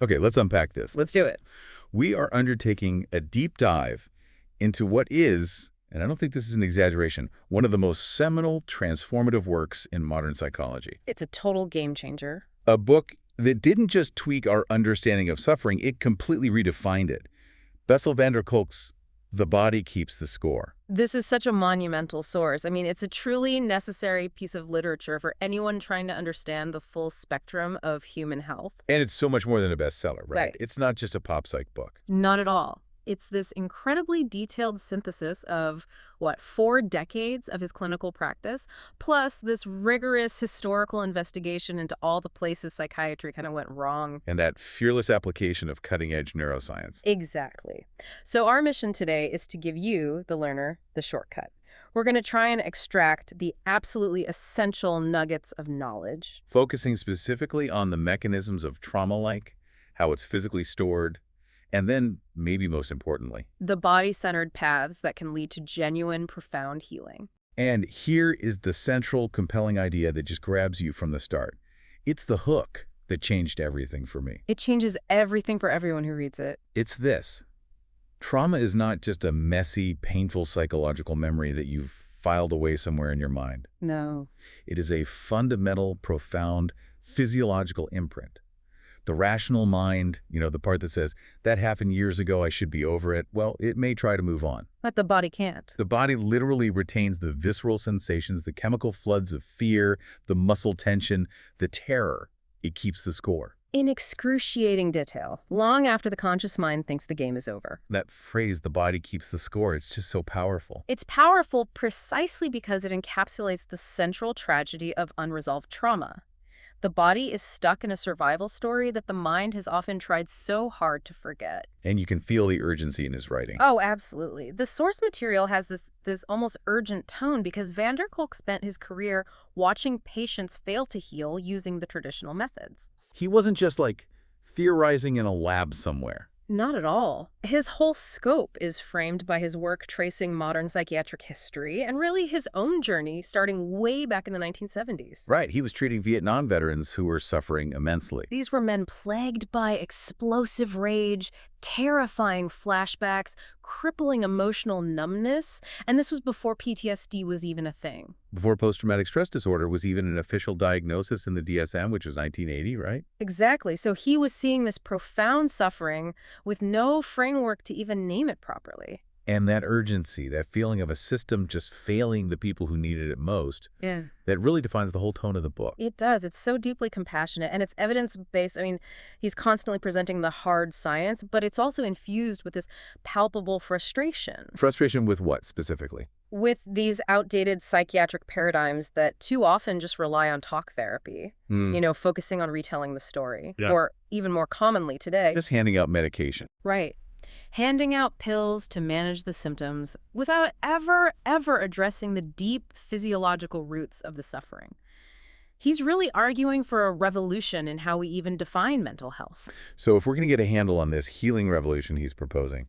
Okay, let's unpack this. Let's do it. We are undertaking a deep dive into what is, and I don't think this is an exaggeration, one of the most seminal, transformative works in modern psychology. It's a total game changer. A book that didn't just tweak our understanding of suffering, it completely redefined it. Bessel van der Kolk's The Body Keeps the Score. This is such a monumental source. I mean, it's a truly necessary piece of literature for anyone trying to understand the full spectrum of human health. And it's so much more than a bestseller, right? Right. It's not just a pop psych book. Not at all. It's this incredibly detailed synthesis of, 4 decades of his clinical practice, plus this rigorous historical investigation into all the places psychiatry kind of went wrong. And that fearless application of cutting-edge neuroscience. Exactly. So our mission today is to give you, the learner, the shortcut. We're going to try and extract the absolutely essential nuggets of knowledge. Focusing specifically on the mechanisms of trauma, like how it's physically stored, and then, maybe most importantly, The body-centered paths that can lead to genuine, profound healing. and here is the central, compelling idea that just grabs you from the start. It's the hook that changed everything for me. It changes everything for everyone who reads it. It's this. Trauma is not just a messy, painful psychological memory that you've filed away somewhere in your mind. No. It is a fundamental, profound, physiological imprint. The rational mind, the part that says, that happened years ago, I should be over it, well, it may try to move on. But the body can't. The body literally retains the visceral sensations, the chemical floods of fear, the muscle tension, the terror. It keeps the score. In excruciating detail, long after the conscious mind thinks the game is over. That phrase, the body keeps the score, it's just so powerful. It's powerful precisely because it encapsulates the central tragedy of unresolved trauma. The body is stuck in a survival story that the mind has often tried so hard to forget. And you can feel the urgency in his writing. Oh, absolutely. The source material has this almost urgent tone because van der Kolk spent his career watching patients fail to heal using the traditional methods. He wasn't just theorizing in a lab somewhere. Not at all. His whole scope is framed by his work tracing modern psychiatric history and really his own journey starting way back in the 1970s. Right, he was treating Vietnam veterans who were suffering immensely. These were men plagued by explosive rage, terrifying flashbacks, crippling emotional numbness, and this was before PTSD was even a thing. Before post-traumatic stress disorder was even an official diagnosis in the DSM, which was 1980, right? Exactly. So he was seeing this profound suffering with no framework to even name it properly. And that urgency, that feeling of a system just failing the people who needed it most, Yeah. that really defines the whole tone of the book. It does. It's so deeply compassionate, and it's evidence-based. I mean, he's constantly presenting the hard science, but it's also infused with this palpable frustration. Frustration with what, specifically? With these outdated psychiatric paradigms that too often just rely on talk therapy, focusing on retelling the story. Yeah. Or even more commonly today. Just handing out medication. Right. Handing out pills to manage the symptoms without ever addressing the deep physiological roots of the suffering. He's really arguing for a revolution in how we even define mental health. So if we're going to get a handle on this healing revolution he's proposing,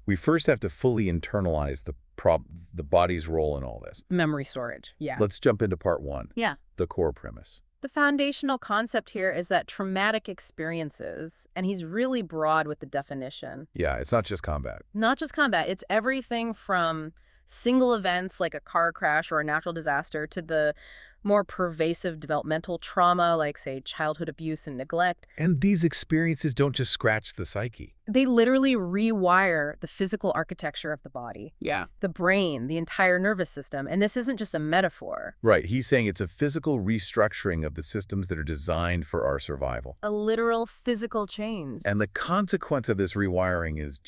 we first have to fully internalize the body's role in all this. Memory storage. Yeah. Let's jump into part one. Yeah. The core premise. The foundational concept here is that traumatic experiences, and he's really broad with the definition. Yeah, it's not just combat. Not just combat. It's everything from single events like a car crash or a natural disaster to the more pervasive developmental trauma like, say, childhood abuse and neglect. And these experiences don't just scratch the psyche. They literally rewire the physical architecture of the body. Yeah. The brain, the entire nervous system. And this isn't just a metaphor. Right. He's saying it's a physical restructuring of the systems that are designed for our survival. A literal physical change. And the consequence of this rewiring is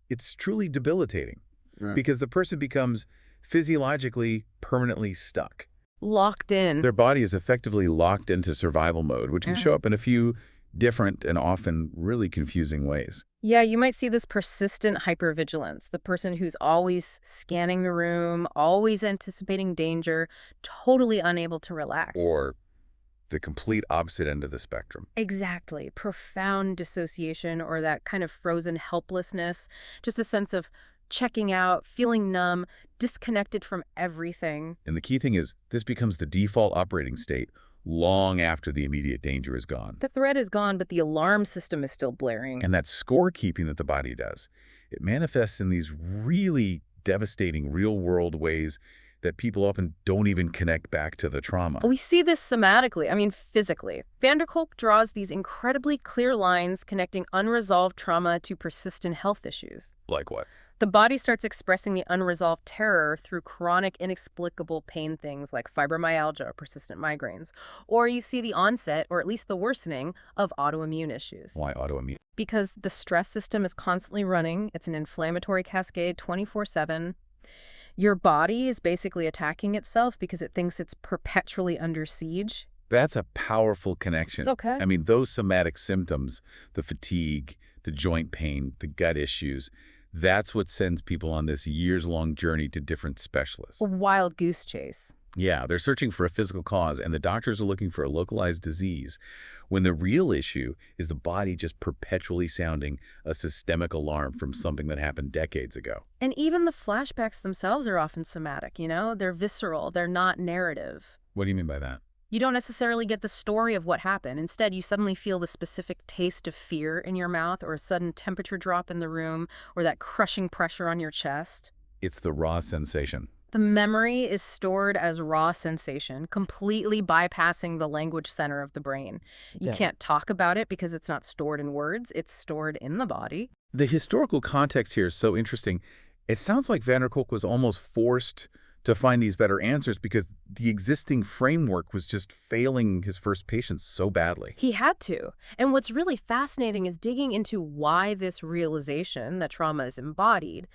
it's truly debilitating. Right. Because the person becomes physiologically permanently stuck. Locked in. Their body is effectively locked into survival mode, which can show up in a few different and often really confusing ways. Yeah, you might see this persistent hypervigilance, the person who's always scanning the room, always anticipating danger, totally unable to relax. Or the complete opposite end of the spectrum. Exactly. Profound dissociation or that kind of frozen helplessness, just a sense of checking out, feeling numb, disconnected from everything. And the key thing is, this becomes the default operating state long after the immediate danger is gone. The threat is gone, but the alarm system is still blaring. And that scorekeeping that the body does, it manifests in these really devastating real-world ways that people often don't even connect back to the trauma. We see this somatically, physically. Van der Kolk draws these incredibly clear lines connecting unresolved trauma to persistent health issues. Like what? The body starts expressing the unresolved terror through chronic, inexplicable pain things like fibromyalgia or persistent migraines. Or you see the onset, or at least the worsening, of autoimmune issues. Why autoimmune? Because the stress system is constantly running. It's an inflammatory cascade 24/7. Your body is basically attacking itself because it thinks it's perpetually under siege. That's a powerful connection. Okay. Those somatic symptoms, the fatigue, the joint pain, the gut issues, that's what sends people on this years-long journey to different specialists. A wild goose chase. Yeah, they're searching for a physical cause, and the doctors are looking for a localized disease, when the real issue is the body just perpetually sounding a systemic alarm from something that happened decades ago. And even the flashbacks themselves are often somatic, They're visceral, they're not narrative. What do you mean by that? You don't necessarily get the story of what happened. Instead, you suddenly feel the specific taste of fear in your mouth, or a sudden temperature drop in the room, or that crushing pressure on your chest. It's the raw sensation. The memory is stored as raw sensation, completely bypassing the language center of the brain. You can't talk about it because it's not stored in words, it's stored in the body. The historical context here is so interesting. It sounds like Van der Kolk was almost forced to find these better answers because the existing framework was just failing his first patients so badly. He had to. And what's really fascinating is digging into why this realization that trauma is embodied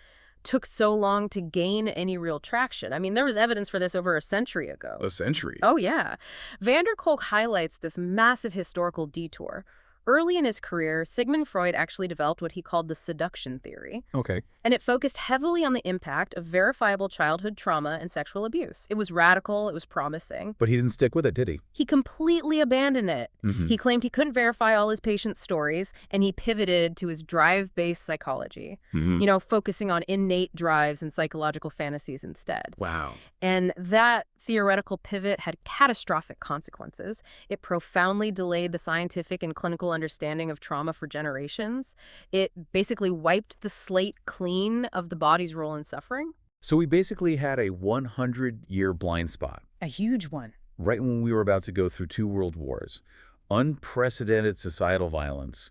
took so long to gain any real traction. There was evidence for this over a century ago. A century? Oh, yeah. Van der Kolk highlights this massive historical detour. Early in his career, Sigmund Freud actually developed what he called the seduction theory. Okay. And it focused heavily on the impact of verifiable childhood trauma and sexual abuse. It was radical, it was promising. But he didn't stick with it, did he? He completely abandoned it. Mm-hmm. He claimed he couldn't verify all his patients' stories, and he pivoted to his drive-based psychology, focusing on innate drives and psychological fantasies instead. Wow. And that theoretical pivot had catastrophic consequences. It profoundly delayed the scientific and clinical understanding of trauma for generations. It basically wiped the slate clean of the body's role in suffering. So we basically had a 100-year blind spot. A huge one. Right when we were about to go through 2 world wars, unprecedented societal violence,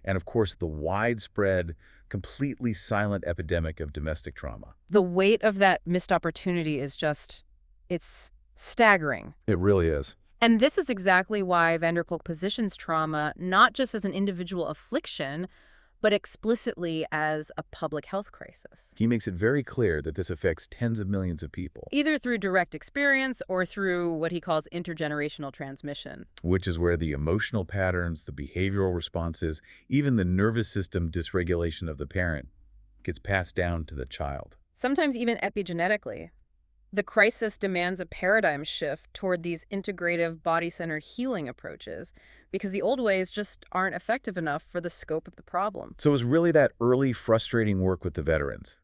and of course the widespread, completely silent epidemic of domestic trauma. The weight of that missed opportunity is it's staggering. It really is. And this is exactly why Van der Kolk positions trauma not just as an individual affliction, but explicitly as a public health crisis. He makes it very clear that this affects tens of millions of people. Either through direct experience or through what he calls intergenerational transmission. Which is where the emotional patterns, the behavioral responses, even the nervous system dysregulation of the parent gets passed down to the child. Sometimes even epigenetically. The crisis demands a paradigm shift toward these integrative, body-centered healing approaches because the old ways just aren't effective enough for the scope of the problem. So it was really that early, frustrating work with the veterans,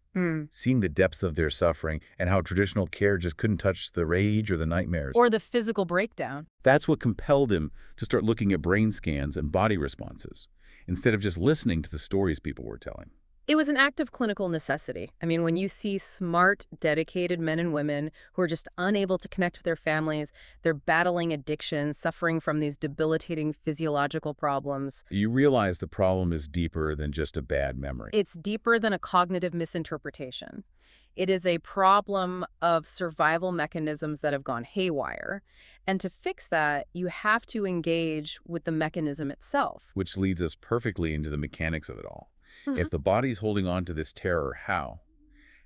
seeing the depths of their suffering and how traditional care just couldn't touch the rage or the nightmares. Or the physical breakdown. That's what compelled him to start looking at brain scans and body responses, instead of just listening to the stories people were telling. It was an act of clinical necessity. When you see smart, dedicated men and women who are just unable to connect with their families, they're battling addiction, suffering from these debilitating physiological problems. You realize the problem is deeper than just a bad memory. It's deeper than a cognitive misinterpretation. It is a problem of survival mechanisms that have gone haywire. And to fix that, you have to engage with the mechanism itself. Which leads us perfectly into the mechanics of it all. If the body's holding on to this terror, how?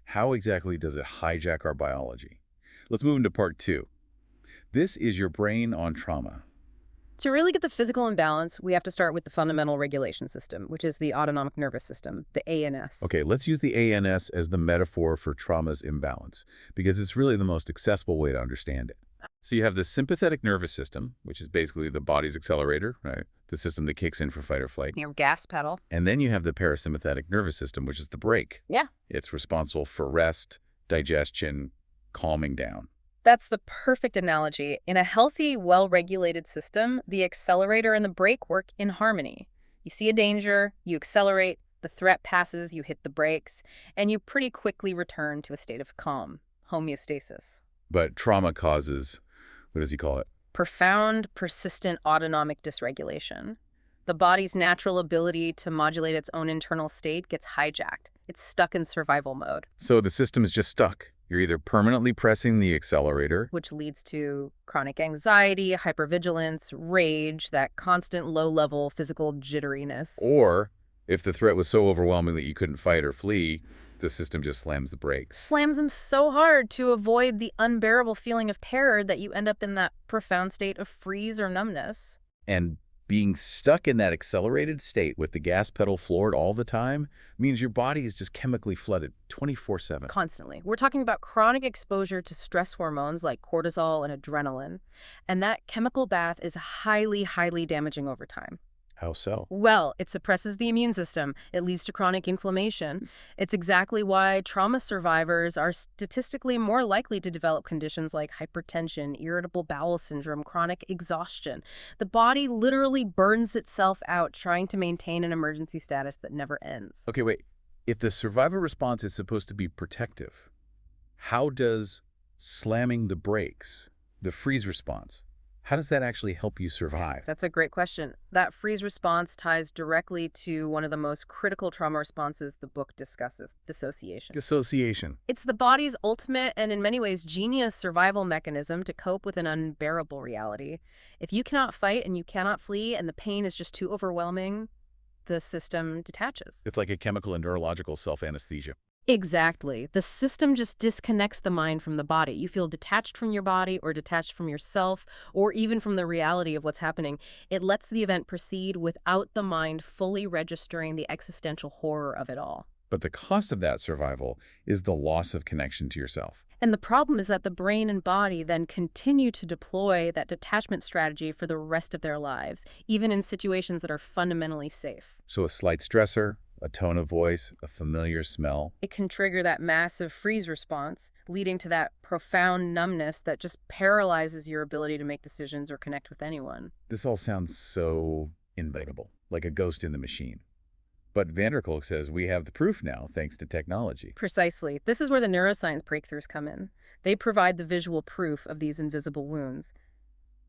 How exactly does it hijack our biology? Let's move into part 2. This is your brain on trauma. To really get the physical imbalance, we have to start with the fundamental regulation system, which is the autonomic nervous system, the ANS. Okay, let's use the ANS as the metaphor for trauma's imbalance, because it's really the most accessible way to understand it. So you have the sympathetic nervous system, which is basically the body's accelerator, right? The system that kicks in for fight or flight. Your gas pedal. And then you have the parasympathetic nervous system, which is the brake. Yeah. It's responsible for rest, digestion, calming down. That's the perfect analogy. In a healthy, well-regulated system, the accelerator and the brake work in harmony. You see a danger, you accelerate, the threat passes, you hit the brakes, and you pretty quickly return to a state of calm, homeostasis. But trauma causes, what does he call it? Profound, persistent autonomic dysregulation. The body's natural ability to modulate its own internal state gets hijacked. It's stuck in survival mode, So the system is just stuck. You're either permanently pressing the accelerator, which leads to chronic anxiety, hypervigilance, rage, that constant low-level physical jitteriness. or if the threat was so overwhelming that you couldn't fight or flee, the system just slams the brakes. Slams them so hard to avoid the unbearable feeling of terror that you end up in that profound state of freeze or numbness. And being stuck in that accelerated state with the gas pedal floored all the time means your body is just chemically flooded 24/7. Constantly. We're talking about chronic exposure to stress hormones like cortisol and adrenaline. And that chemical bath is highly, highly damaging over time. How so? Well, it suppresses the immune system. It leads to chronic inflammation. It's exactly why trauma survivors are statistically more likely to develop conditions like hypertension, irritable bowel syndrome, chronic exhaustion. The body literally burns itself out trying to maintain an emergency status that never ends. Okay, wait. If the survival response is supposed to be protective, how does slamming the brakes, the freeze response, how does that actually help you survive? That's a great question. That freeze response ties directly to one of the most critical trauma responses the book discusses, dissociation. Dissociation. It's the body's ultimate and in many ways genius survival mechanism to cope with an unbearable reality. If you cannot fight and you cannot flee and the pain is just too overwhelming, the system detaches. It's like a chemical and neurological self-anesthesia. Exactly. The system just disconnects the mind from the body. You feel detached from your body or detached from yourself or even from the reality of what's happening. It lets the event proceed without the mind fully registering the existential horror of it all. But the cost of that survival is the loss of connection to yourself. And the problem is that the brain and body then continue to deploy that detachment strategy for the rest of their lives, even in situations that are fundamentally safe. So a slight stressor, a tone of voice, a familiar smell. It can trigger that massive freeze response, leading to that profound numbness that just paralyzes your ability to make decisions or connect with anyone. This all sounds so inevitable, like a ghost in the machine. But Kolk says we have the proof now, thanks to technology. Precisely. This is where the neuroscience breakthroughs come in. They provide the visual proof of these invisible wounds.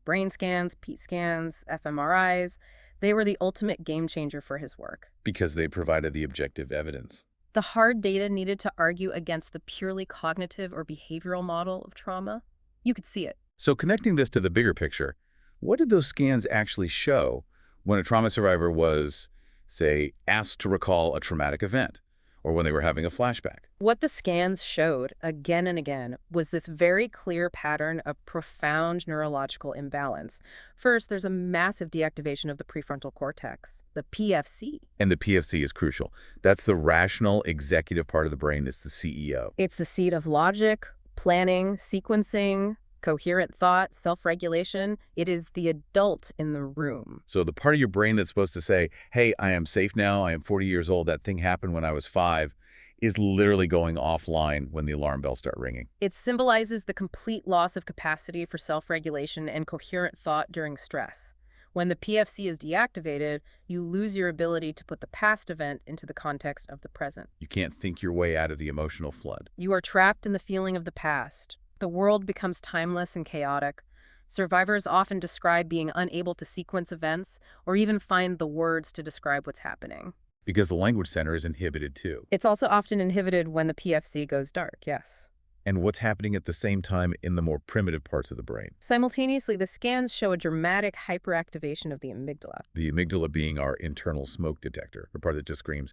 Brain scans, PET scans, fMRIs, they were the ultimate game changer for his work. Because they provided the objective evidence. The hard data needed to argue against the purely cognitive or behavioral model of trauma, you could see it. So connecting this to the bigger picture, what did those scans actually show when a trauma survivor was, say, asked to recall a traumatic event, or when they were having a flashback? What the scans showed again and again was this very clear pattern of profound neurological imbalance. First, there's a massive deactivation of the prefrontal cortex, the PFC. And the PFC is crucial. That's the rational executive part of the brain. It's the CEO. It's the seat of logic, planning, sequencing, coherent thought, self-regulation. It is the adult in the room. So the part of your brain that's supposed to say, hey, I am safe now, I am 40 years old, that thing happened when I was 5, is literally going offline when the alarm bells start ringing. It symbolizes the complete loss of capacity for self-regulation and coherent thought during stress. When the PFC is deactivated, you lose your ability to put the past event into the context of the present. You can't think your way out of the emotional flood. You are trapped in the feeling of the past. The world becomes timeless and chaotic. Survivors often describe being unable to sequence events or even find the words to describe what's happening. Because the language center is inhibited too. It's also often inhibited when the PFC goes dark, yes. And what's happening at the same time in the more primitive parts of the brain? Simultaneously, the scans show a dramatic hyperactivation of the amygdala. The amygdala being our internal smoke detector, the part that just screams,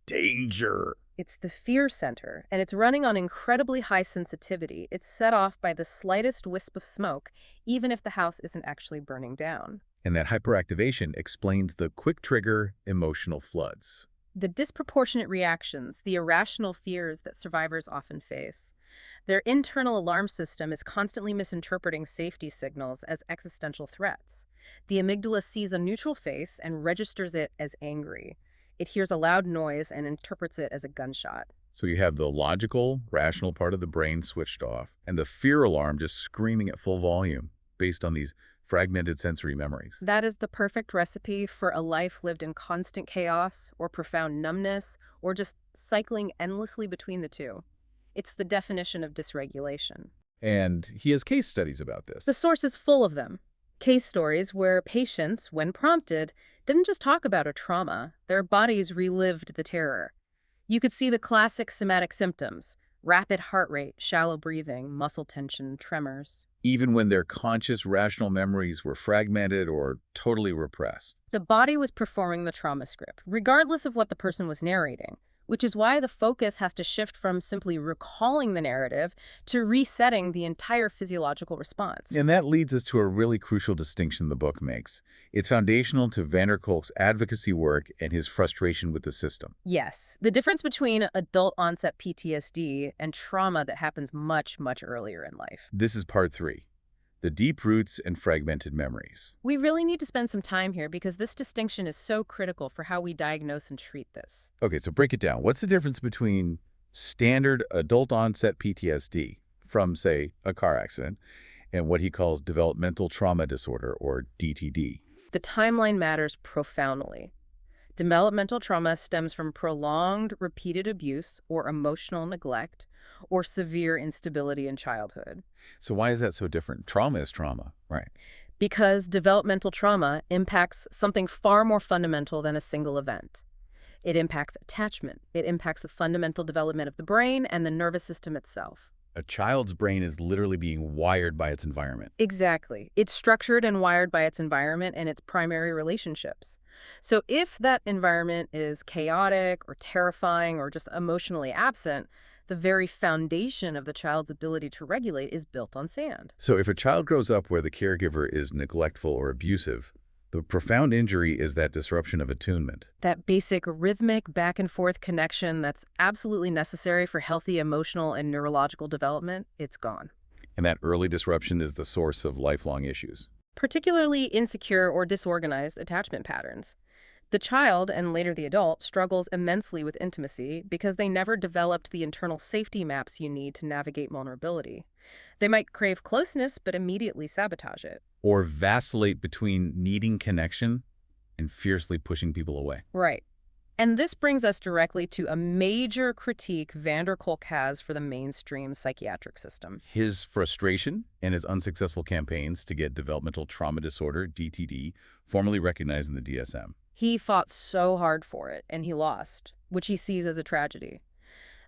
danger. It's the fear center, and it's running on incredibly high sensitivity. It's set off by the slightest wisp of smoke, even if the house isn't actually burning down. And that hyperactivation explains the quick trigger emotional floods. The disproportionate reactions, the irrational fears that survivors often face. Their internal alarm system is constantly misinterpreting safety signals as existential threats. The amygdala sees a neutral face and registers it as angry. It hears a loud noise and interprets it as a gunshot. So you have the logical, rational part of the brain switched off, and the fear alarm just screaming at full volume based on these fragmented sensory memories. That is the perfect recipe for a life lived in constant chaos or profound numbness or just cycling endlessly between the two. It's the definition of dysregulation. And he has case studies about this. The source is full of them. Case stories where patients, when prompted, didn't just talk about a trauma, their bodies relived the terror. You could see the classic somatic symptoms: rapid heart rate, shallow breathing, muscle tension, tremors. Even when their conscious, rational memories were fragmented or totally repressed. The body was performing the trauma script, regardless of what the person was narrating, which is why the focus has to shift from simply recalling the narrative to resetting the entire physiological response. And that leads us to a really crucial distinction the book makes. It's foundational to Kolk's advocacy work and his frustration with the system. Yes, the difference between adult-onset PTSD and trauma that happens much, much earlier in life. This is part 3, the deep roots and fragmented memories. We really need to spend some time here because this distinction is so critical for how we diagnose and treat this. Okay, so break it down. What's the difference between standard adult-onset PTSD from, say, a car accident and what he calls developmental trauma disorder, or DTD? The timeline matters profoundly. Developmental trauma stems from prolonged, repeated abuse or emotional neglect or severe instability in childhood. So why is that so different? Trauma is trauma, right? Because developmental trauma impacts something far more fundamental than a single event. It impacts attachment. It impacts the fundamental development of the brain and the nervous system itself. A child's brain is literally being wired by its environment. Exactly. It's structured and wired by its environment and its primary relationships. So if that environment is chaotic or terrifying or just emotionally absent, the very foundation of the child's ability to regulate is built on sand. So if a child grows up where the caregiver is neglectful or abusive, the profound injury is that disruption of attunement. That basic rhythmic back-and-forth connection that's absolutely necessary for healthy emotional and neurological development, it's gone. And that early disruption is the source of lifelong issues. Particularly insecure or disorganized attachment patterns. The child, and later the adult, struggles immensely with intimacy because they never developed the internal safety maps you need to navigate vulnerability. They might crave closeness, but immediately sabotage it. Or vacillate between needing connection and fiercely pushing people away. Right. And this brings us directly to a major critique Kolk has for the mainstream psychiatric system. His frustration and his unsuccessful campaigns to get developmental trauma disorder, DTD, formally recognized in the DSM. He fought so hard for it, and he lost, which he sees as a tragedy.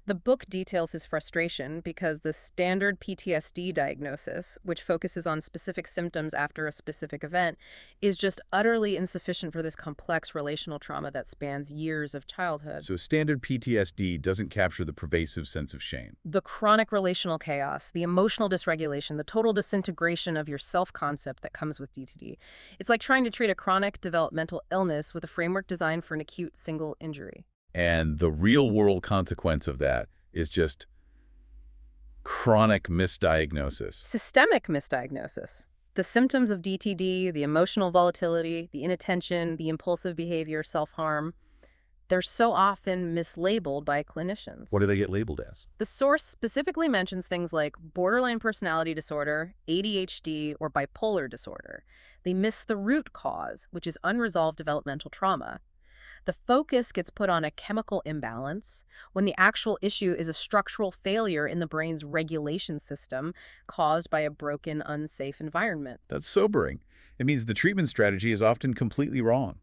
The book details his frustration because the standard PTSD diagnosis, which focuses on specific symptoms after a specific event, is just utterly insufficient for this complex relational trauma that spans years of childhood. So standard PTSD doesn't capture the pervasive sense of shame. The chronic relational chaos, the emotional dysregulation, the total disintegration of your self-concept that comes with DTD. It's like trying to treat a chronic developmental illness with a framework designed for an acute single injury. And the real-world consequence of that is just chronic misdiagnosis. Systemic misdiagnosis. The symptoms of DTD, the emotional volatility, the inattention, the impulsive behavior, self-harm, they're so often mislabeled by clinicians. What do they get labeled as? The source specifically mentions things like borderline personality disorder, ADHD, or bipolar disorder. They miss the root cause, which is unresolved developmental trauma. The focus gets put on a chemical imbalance when the actual issue is a structural failure in the brain's regulation system caused by a broken, unsafe environment. That's sobering. It means the treatment strategy is often completely wrong.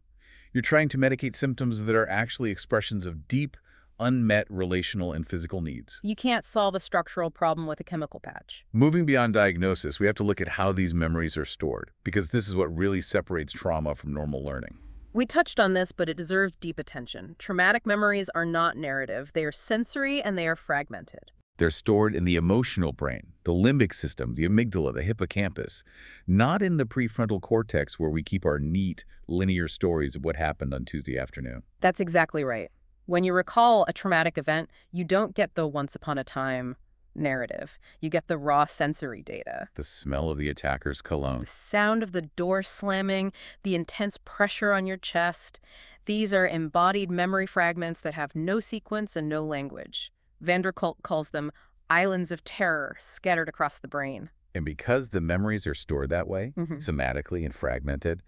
You're trying to medicate symptoms that are actually expressions of deep, unmet relational and physical needs. You can't solve a structural problem with a chemical patch. Moving beyond diagnosis, we have to look at how these memories are stored, because this is what really separates trauma from normal learning. We touched on this, but it deserves deep attention. Traumatic memories are not narrative. They are sensory and they are fragmented. They're stored in the emotional brain, the limbic system, the amygdala, the hippocampus, not in the prefrontal cortex where we keep our neat, linear stories of what happened on Tuesday afternoon. That's exactly right. When you recall a traumatic event, you don't get the once upon a time narrative. You get the raw sensory data. The smell of the attacker's cologne. The sound of the door slamming, the intense pressure on your chest. These are embodied memory fragments that have no sequence and no language. Van der Kolk calls them islands of terror scattered across the brain. And because the memories are stored that way, somatically and fragmented,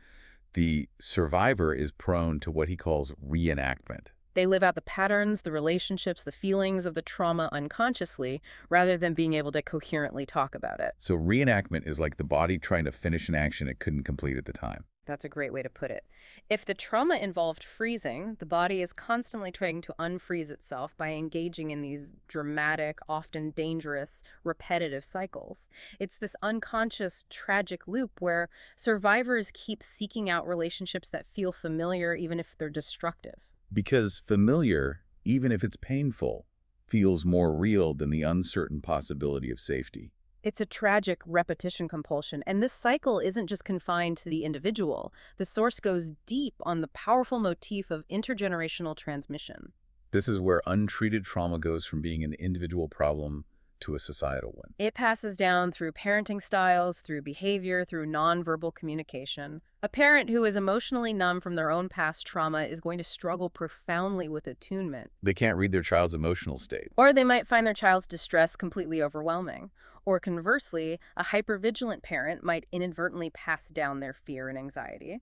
the survivor is prone to what he calls reenactment. They live out the patterns, the relationships, the feelings of the trauma unconsciously, rather than being able to coherently talk about it. So reenactment is like the body trying to finish an action it couldn't complete at the time. That's a great way to put it. If the trauma involved freezing, the body is constantly trying to unfreeze itself by engaging in these dramatic, often dangerous, repetitive cycles. It's this unconscious, tragic loop where survivors keep seeking out relationships that feel familiar even if they're destructive. Because familiar, even if it's painful, feels more real than the uncertain possibility of safety. It's a tragic repetition compulsion, and this cycle isn't just confined to the individual. The source goes deep on the powerful motif of intergenerational transmission. This is where untreated trauma goes from being an individual problem to a societal one. It passes down through parenting styles, through behavior, through nonverbal communication. A parent who is emotionally numb from their own past trauma is going to struggle profoundly with attunement. They can't read their child's emotional state. Or they might find their child's distress completely overwhelming. Or conversely, a hypervigilant parent might inadvertently pass down their fear and anxiety.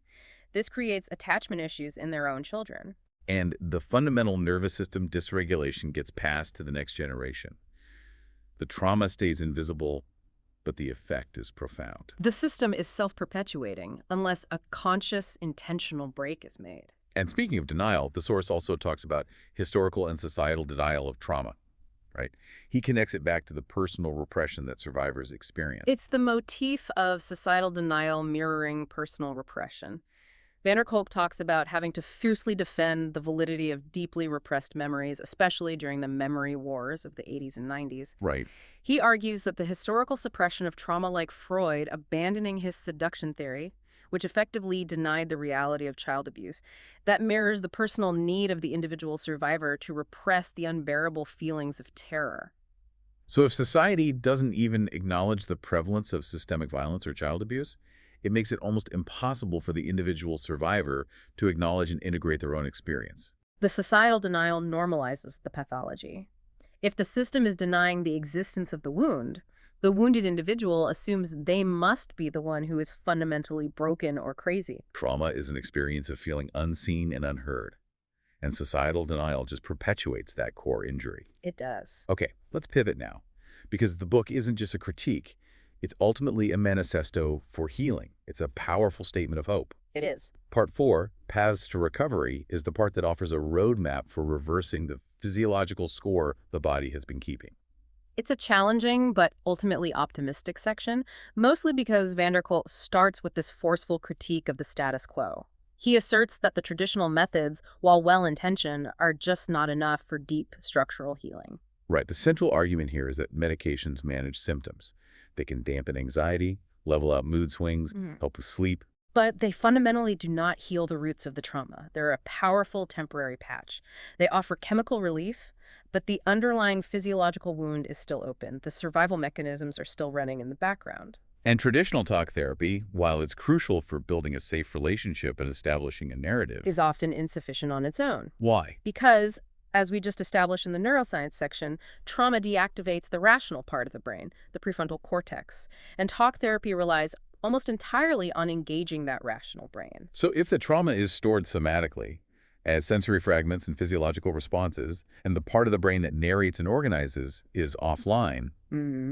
This creates attachment issues in their own children. And the fundamental nervous system dysregulation gets passed to the next generation. The trauma stays invisible, but the effect is profound. The system is self-perpetuating unless a conscious, intentional break is made. And speaking of denial, the source also talks about historical and societal denial of trauma, right? He connects it back to the personal repression that survivors experience. It's the motif of societal denial mirroring personal repression. Van der Kolk talks about having to fiercely defend the validity of deeply repressed memories, especially during the memory wars of the 80s and 90s. Right. He argues that the historical suppression of trauma, like Freud abandoning his seduction theory, which effectively denied the reality of child abuse, that mirrors the personal need of the individual survivor to repress the unbearable feelings of terror. So if society doesn't even acknowledge the prevalence of systemic violence or child abuse, it makes it almost impossible for the individual survivor to acknowledge and integrate their own experience. The societal denial normalizes the pathology. If the system is denying the existence of the wounded individual assumes they must be the one who is fundamentally broken or crazy. Trauma is an experience of feeling unseen and unheard, and societal denial just perpetuates that core injury. It does. Okay, let's pivot now, because the book isn't just a critique. It's ultimately a manifesto for healing. It's a powerful statement of hope. It is. Part 4, Paths to Recovery, is the part that offers a roadmap for reversing the physiological score the body has been keeping. It's a challenging but ultimately optimistic section, mostly because Van der Kolk starts with this forceful critique of the status quo. He asserts that the traditional methods, while well-intentioned, are just not enough for deep structural healing. Right. The central argument here is that medications manage symptoms. They can dampen anxiety, level out mood swings, help with sleep. But they fundamentally do not heal the roots of the trauma. They're a powerful temporary patch. They offer chemical relief, but the underlying physiological wound is still open. The survival mechanisms are still running in the background. And traditional talk therapy, while it's crucial for building a safe relationship and establishing a narrative, Is often insufficient on its own. Why? Because, as we just established in the neuroscience section, trauma deactivates the rational part of the brain, the prefrontal cortex, and talk therapy relies almost entirely on engaging that rational brain. So if the trauma is stored somatically, as sensory fragments and physiological responses, and the part of the brain that narrates and organizes is offline,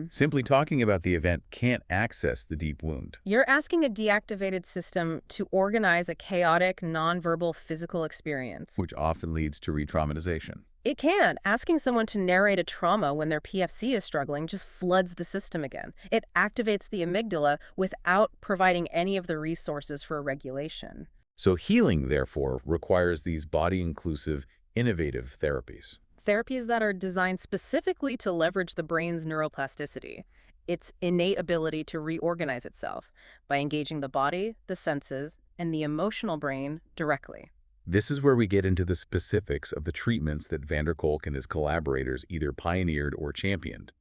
simply talking about the event can't access the deep wound. You're asking a deactivated system to organize a chaotic, nonverbal physical experience. Which often leads to re-traumatization. It can. Asking someone to narrate a trauma when their PFC is struggling just floods the system again. It activates the amygdala without providing any of the resources for regulation. So healing, therefore, requires these body-inclusive, innovative therapies. Therapies that are designed specifically to leverage the brain's neuroplasticity, its innate ability to reorganize itself by engaging the body, the senses, and the emotional brain directly. This is where we get into the specifics of the treatments that Van der Kolk and his collaborators either pioneered or championed.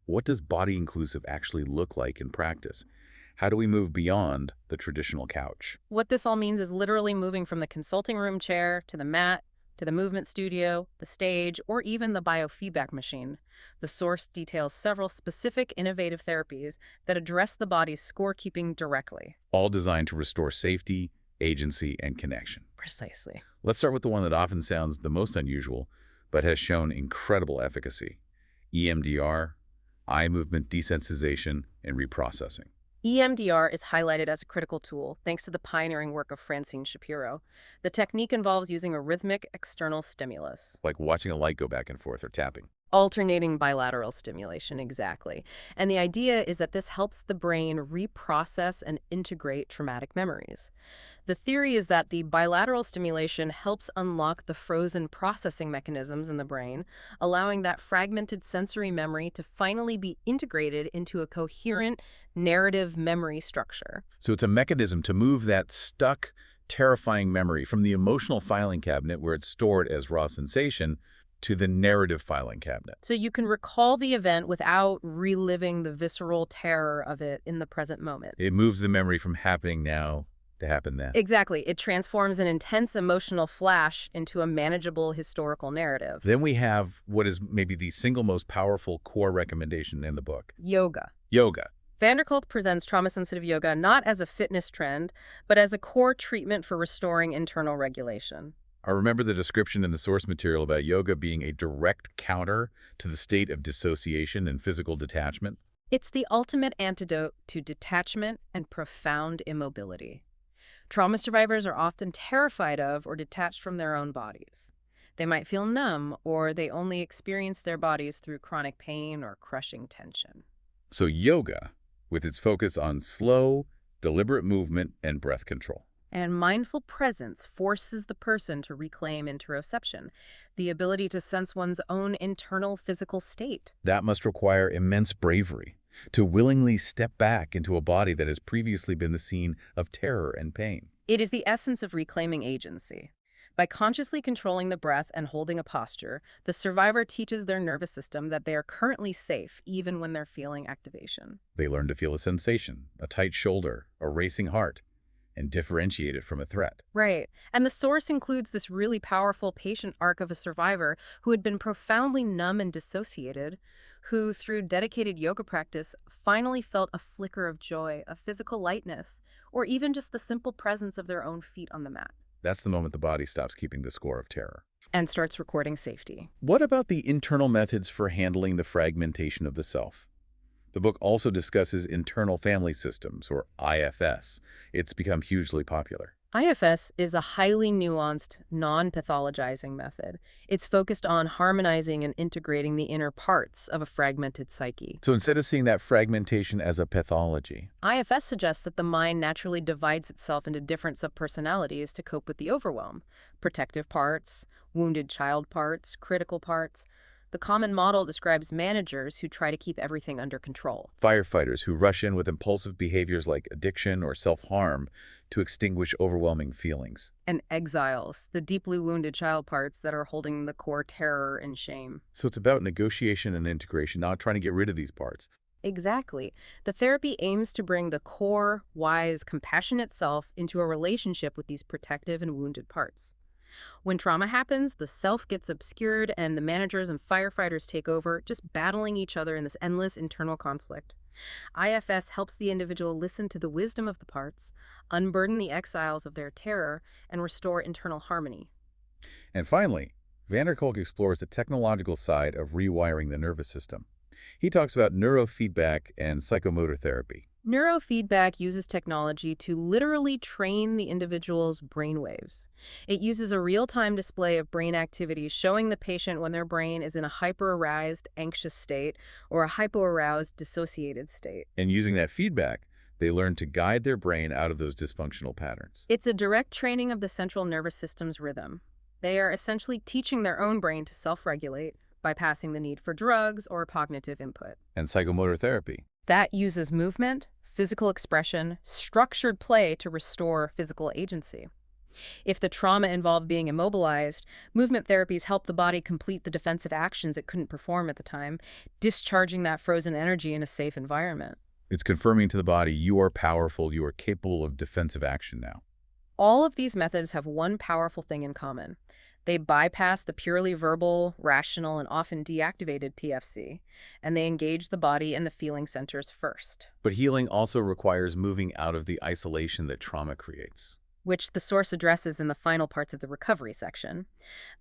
What does body-inclusive actually look like in practice? How do we move beyond the traditional couch? What this all means is literally moving from the consulting room chair to the mat, to the movement studio, the stage, or even the biofeedback machine. The source details several specific innovative therapies that address the body's scorekeeping directly. All designed to restore safety, agency, and connection. Precisely. Let's start with the one that often sounds the most unusual, but has shown incredible efficacy: EMDR, eye movement desensitization, and reprocessing. EMDR is highlighted as a critical tool thanks to the pioneering work of Francine Shapiro. The technique involves using a rhythmic external stimulus. Like watching a light go back and forth or tapping. Alternating bilateral stimulation, exactly. And the idea is that this helps the brain reprocess and integrate traumatic memories. The theory is that the bilateral stimulation helps unlock the frozen processing mechanisms in the brain, allowing that fragmented sensory memory to finally be integrated into a coherent narrative memory structure. So it's a mechanism to move that stuck, terrifying memory from the emotional filing cabinet where it's stored as raw sensation to the narrative filing cabinet. So you can recall the event without reliving the visceral terror of it in the present moment. It moves the memory from happening now to happen then. Exactly. It transforms an intense emotional flash into a manageable historical narrative. Then we have what is maybe the single most powerful core recommendation in the book: Yoga. yoga. Kolk presents trauma-sensitive yoga not as a fitness trend, but as a core treatment for restoring internal regulation. I remember the description in the source material about yoga being a direct counter to the state of dissociation and physical detachment. It's the ultimate antidote to detachment and profound immobility. Trauma survivors are often terrified of or detached from their own bodies. They might feel numb, or they only experience their bodies through chronic pain or crushing tension. So yoga, with its focus on slow, deliberate movement and breath control. And mindful presence forces the person to reclaim interoception, the ability to sense one's own internal physical state. That must require immense bravery, to willingly step back into a body that has previously been the scene of terror and pain. It is the essence of reclaiming agency. By consciously controlling the breath and holding a posture, the survivor teaches their nervous system that they are currently safe even when they're feeling activation. They learn to feel a sensation, a tight shoulder, a racing heart, and differentiate it from a threat. Right. And the source includes this really powerful patient arc of a survivor who had been profoundly numb and dissociated, who, through dedicated yoga practice, finally felt a flicker of joy, a physical lightness, or even just the simple presence of their own feet on the mat. That's the moment the body stops keeping the score of terror. And starts recording safety. What about the internal methods for handling the fragmentation of the self? The book also discusses internal family systems, or IFS. It's become hugely popular. IFS is a highly nuanced, non-pathologizing method. It's focused on harmonizing and integrating the inner parts of a fragmented psyche. So instead of seeing that fragmentation as a pathology, IFS suggests that the mind naturally divides itself into different subpersonalities to cope with the overwhelm. Protective parts, wounded child parts, critical parts. The common model describes managers who try to keep everything under control. firefighters who rush in with impulsive behaviors like addiction or self-harm to extinguish overwhelming feelings. And exiles, the deeply wounded child parts that are holding the core terror and shame. So it's about negotiation and integration, not trying to get rid of these parts. Exactly. The therapy aims to bring the core, wise, compassionate self into a relationship with these protective and wounded parts. When trauma happens, the self gets obscured and the managers and firefighters take over, just battling each other in this endless internal conflict. IFS helps the individual listen to the wisdom of the parts, unburden the exiles of their terror, and restore internal harmony. And finally, Kolk explores the technological side of rewiring the nervous system. He talks about neurofeedback and psychomotor therapy. Neurofeedback uses technology to literally train the individual's brainwaves. It uses a real-time display of brain activity showing the patient when their brain is in a hyper-aroused, anxious state or a hypo-aroused, dissociated state. And using that feedback, they learn to guide their brain out of those dysfunctional patterns. It's a direct training of the central nervous system's rhythm. They are essentially teaching their own brain to self-regulate, bypassing the need for drugs or cognitive input. And psychomotor therapy. That uses movement, physical expression, structured play to restore physical agency. If the trauma involved being immobilized, movement therapies help the body complete the defensive actions it couldn't perform at the time, discharging that frozen energy in a safe environment. It's confirming to the body, you are powerful, you are capable of defensive action now. All of these methods have one powerful thing in common. They bypass the purely verbal, rational, and often deactivated PFC, and they engage the body and the feeling centers first, But healing also requires moving out of the isolation that trauma creates. which the source addresses in the final parts of the recovery section.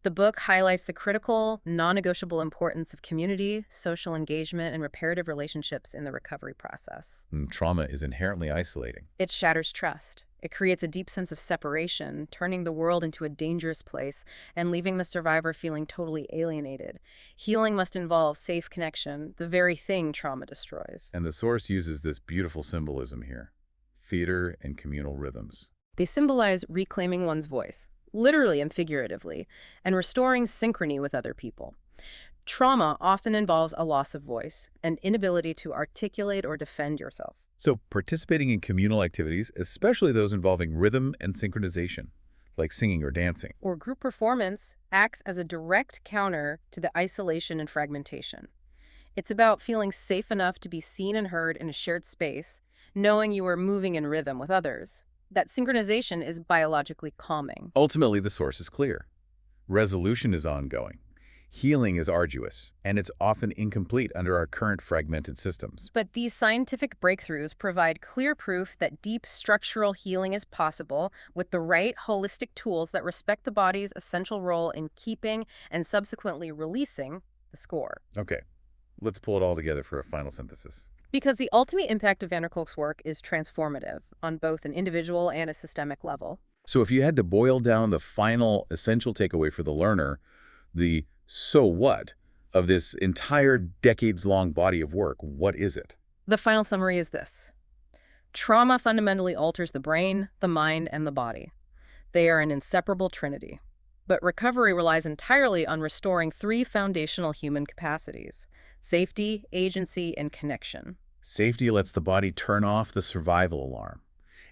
The book highlights the critical, non-negotiable importance of community, social engagement, and reparative relationships in the recovery process. And trauma is inherently isolating. It shatters trust. It creates a deep sense of separation, turning the world into a dangerous place and leaving the survivor feeling totally alienated. Healing must involve safe connection, the very thing trauma destroys. And the source uses this beautiful symbolism here: theater and communal rhythms. They symbolize reclaiming one's voice, literally and figuratively, and restoring synchrony with other people. Trauma often involves a loss of voice, an inability to articulate or defend yourself. So participating in communal activities, especially those involving rhythm and synchronization, like singing or dancing. Or group performance, acts as a direct counter to the isolation and fragmentation. It's about feeling safe enough to be seen and heard in a shared space, knowing you are moving in rhythm with others. That synchronization is biologically calming. Ultimately, the source is clear. Resolution is ongoing. Healing is arduous, and it's often incomplete under our current fragmented systems. But these scientific breakthroughs provide clear proof that deep structural healing is possible with the right holistic tools that respect the body's essential role in keeping and subsequently releasing the score. Okay, let's pull it all together for a final synthesis. Because the ultimate impact of Van der Kolk's work is transformative on both an individual and a systemic level. So if you had to boil down the final essential takeaway for the learner, the so what of this entire decades-long body of work, what is it? The final summary is this. Trauma fundamentally alters the brain, the mind, and the body. They are an inseparable trinity. But recovery relies entirely on restoring three foundational human capacities: safety, agency, and connection. Safety lets the body turn off the survival alarm.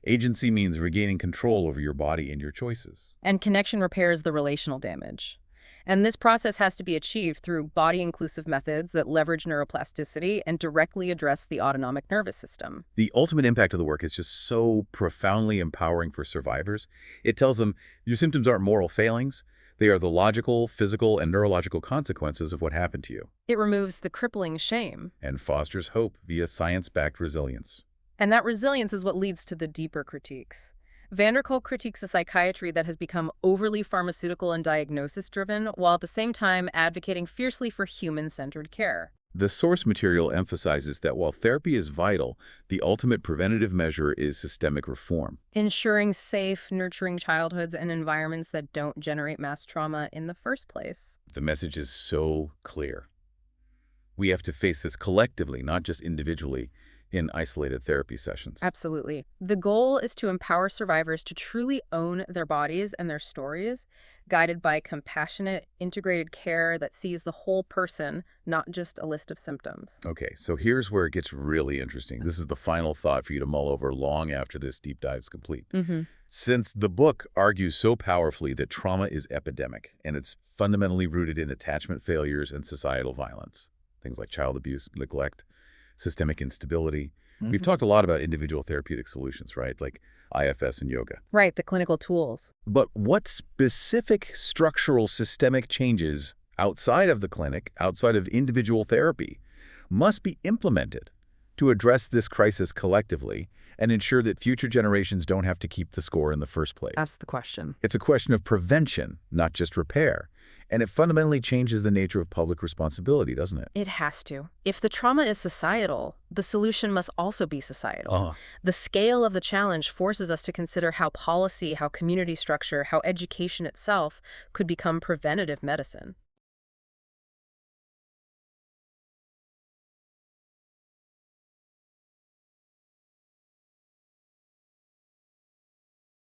Agency means regaining control over your body and your choices. And connection repairs the relational damage. And this process has to be achieved through body-inclusive methods that leverage neuroplasticity and directly address the autonomic nervous system. The ultimate impact of the work is just so profoundly empowering for survivors. It tells them your symptoms aren't moral failings. They are the logical, physical, and neurological consequences of what happened to you. It removes the crippling shame. And fosters hope via science-backed resilience. And that resilience is what leads to the deeper critiques. Van der Kolk critiques a psychiatry that has become overly pharmaceutical and diagnosis-driven, while at the same time advocating fiercely for human-centered care. The source material emphasizes that while therapy is vital, the ultimate preventative measure is systemic reform. Ensuring safe, nurturing childhoods and environments that don't generate mass trauma in the first place. The message is so clear. We have to face this collectively, not just individually, in isolated therapy sessions. Absolutely. The goal is to empower survivors to truly own their bodies and their stories, guided by compassionate, integrated care that sees the whole person, not just a list of symptoms. Okay, so here's where it gets really interesting. This is the final thought for you to mull over long after this deep dive is complete. Since the book argues so powerfully that trauma is epidemic, and it's fundamentally rooted in attachment failures and societal violence, things like child abuse, neglect, systemic instability. We've talked a lot about individual therapeutic solutions, right? Like IFS and yoga. Right, the clinical tools. But what specific structural systemic changes outside of the clinic, outside of individual therapy, must be implemented to address this crisis collectively and ensure that future generations don't have to keep the score in the first place? That's the question. It's a question of prevention, not just repair. And it fundamentally changes the nature of public responsibility, doesn't it? It has to. If the trauma is societal, the solution must also be societal. The scale of the challenge forces us to consider how policy, how community structure, how education itself could become preventative medicine.